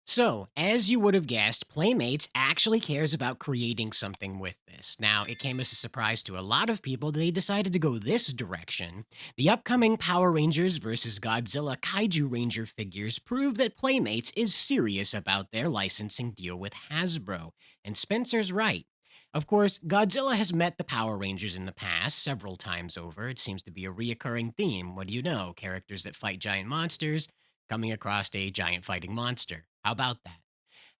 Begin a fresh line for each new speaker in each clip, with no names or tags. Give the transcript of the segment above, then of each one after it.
So, as you would have guessed, Playmates actually cares about creating something with this. Now, it came as a surprise to a lot of people that they decided to go this direction. The upcoming Power Rangers vs. Godzilla Kaiju Ranger figures prove that Playmates is serious about their licensing deal with Hasbro. And Spencer's right. Of course, Godzilla has met the Power Rangers in the past several times over. It seems to be a reoccurring theme. What do you know? Characters that fight giant monsters coming across a giant fighting monster. How about that?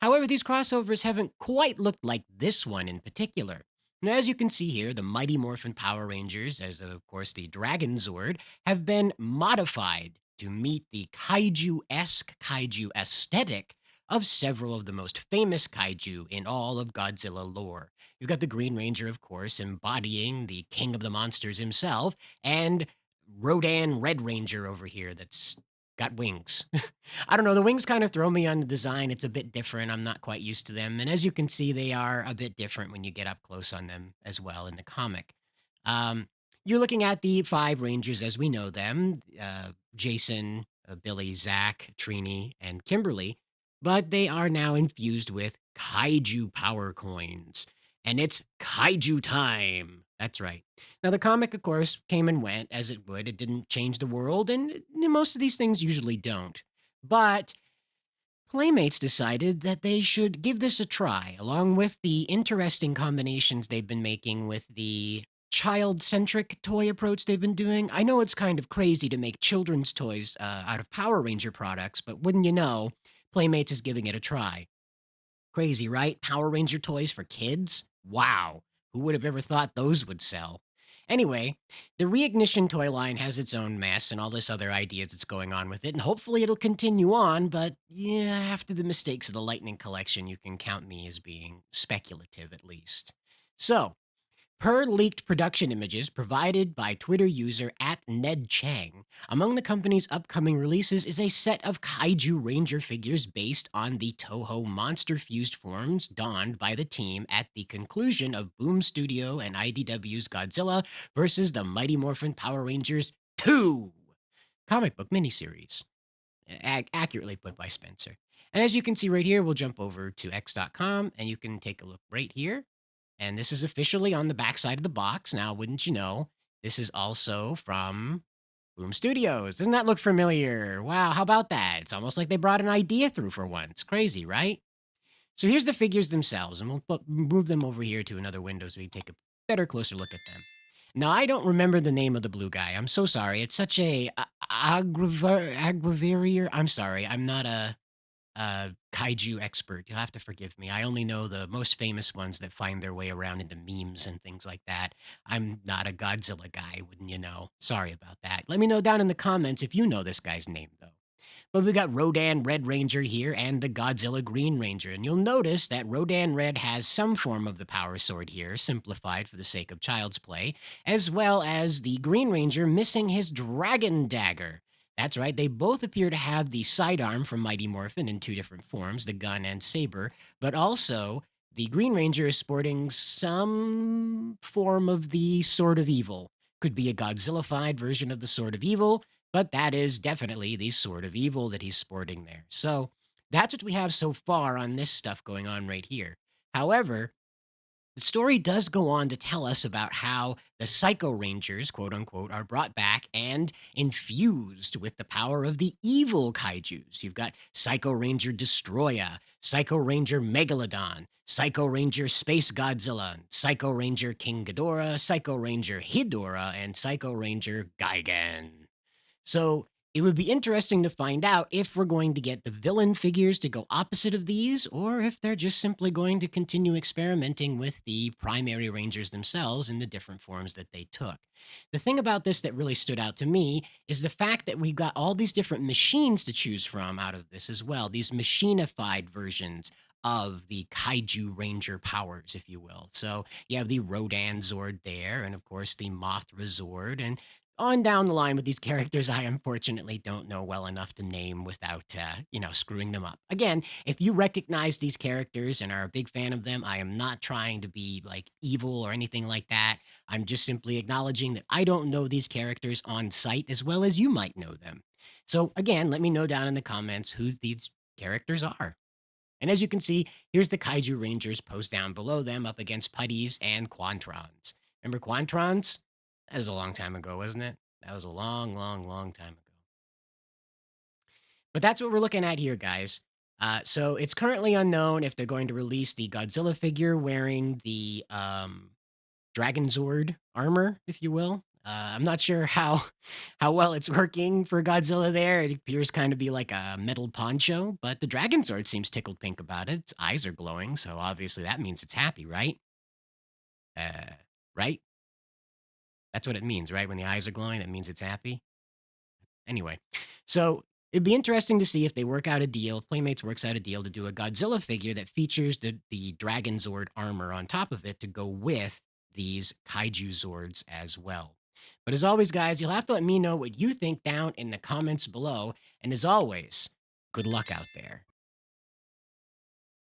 However, these crossovers haven't quite looked like this one in particular. Now, as you can see here, the Mighty Morphin Power Rangers, as of course the Dragon Zord, have been modified to meet the kaiju-esque kaiju aesthetic of several of the most famous kaiju in all of Godzilla lore. You've got the Green Ranger, of course, embodying the king of the monsters himself, and Rodan Red Ranger over here that's got wings. I don't know, the wings kind of throw me on the design. It's a bit different. I'm not quite used to them. And as you can see, they are a bit different when you get up close on them as well in the comic. Um, you're looking at the five Rangers as we know them Jason, Billy, Zach, Trini, and Kimberly. But they are now infused with Kaiju Power Coins. And it's Kaiju time. That's right. Now, the comic, of course, came and went as it would. It didn't change the world, and most of these things usually don't. But Playmates decided that they should give this a try, along with the interesting combinations they've been making with the child centric toy approach they've been doing. I know it's kind of crazy to make children's toys out of Power Ranger products, but wouldn't you know, Playmates is giving it a try. Crazy, right? Power Ranger toys for kids? Wow. Who would have ever thought those would sell? Anyway, the Reignition toy line has its own mess and all this other ideas that's going on with it, and hopefully it'll continue on, but yeah, after the mistakes of the Lightning Collection, you can count me as being speculative at least. So, per leaked production images provided by Twitter user at Ned Chang, among the company's upcoming releases is a set of Kaiju Ranger figures based on the Toho monster fused forms donned by the team at the conclusion of Boom Studio and IDW's Godzilla vs. the Mighty Morphin Power Rangers 2 comic book miniseries. Accurately put by Spencer. And as you can see right here, we'll jump over to x.com and you can take a look right here, and this is officially on the backside of the box. Now, wouldn't you know, this is also from Boom Studios. Doesn't that look familiar? Wow, how about that? It's almost like they brought an idea through for once. Crazy, right? So here's the figures themselves, and we'll move them over here to another window so we can take a better, closer look at them. Now, I don't remember the name of the blue guy. I'm so sorry. It's such a aggravator. I'm sorry. I'm not a kaiju expert. You'll have to forgive me. I only know the most famous ones that find their way around into memes and things like that. I'm not a Godzilla guy, wouldn't you know? Sorry about that. Let me know down in the comments if you know this guy's name, though. But we got Rodan Red Ranger here and the Godzilla Green Ranger. And you'll notice that Rodan Red has some form of the power sword here, simplified for the sake of child's play, as well as the Green Ranger missing his dragon dagger. That's right, they both appear to have the sidearm from Mighty Morphin in two different forms, the gun and saber, but also the Green Ranger is sporting some form of the Sword of Evil. Could be a Godzilla-fied version of the Sword of Evil, but that is definitely the Sword of Evil that he's sporting there. So that's what we have so far on this stuff going on right here. However, the story does go on to tell us about how the Psycho Rangers, quote unquote, are brought back and infused with the power of the evil kaijus. You've got Psycho Ranger Destroya, Psycho Ranger Megalodon, Psycho Ranger Space Godzilla, Psycho Ranger King Ghidorah, Psycho Ranger Hidora, and Psycho Ranger Gigan. So it would be interesting to find out if we're going to get the villain figures to go opposite of these, or if they're just simply going to continue experimenting with the primary Rangers themselves in the different forms that they took. The thing about this that really stood out to me is the fact that we've got all these different machines to choose from out of this as well, these machinified versions of the Kaiju Ranger powers, if you will. So you have the Rodan Zord there, and of course the Mothra Zord, and on down the line with these characters I unfortunately don't know well enough to name without, screwing them up. Again, if you recognize these characters and are a big fan of them, I am not trying to be like evil or anything like that. I'm just simply acknowledging that I don't know these characters on sight as well as you might know them. So again, let me know down in the comments who these characters are. And as you can see, here's the Kaiju Rangers posed down below them up against Putties and Quantrons. Remember Quantrons? That was a long time ago, wasn't it? That was a long, long, long time ago. But that's what we're looking at here, guys. So it's currently unknown if they're going to release the Godzilla figure wearing the Dragon Zord armor, if you will. I'm not sure how how well it's working for Godzilla there. It appears kind of be like a metal poncho, but the Dragon Zord seems tickled pink about it. Its eyes are glowing, so obviously that means it's happy, right? Uh, right? That's what it means, right? When the eyes are glowing, that means it's happy. Anyway, so it'd be interesting to see if they work out a deal, if Playmates works out a deal to do a Godzilla figure that features the Dragon Zord armor on top of it to go with these Kaiju Zords as well. But as always, guys, you'll have to let me know what you think down in the comments below. And as always, good luck out there.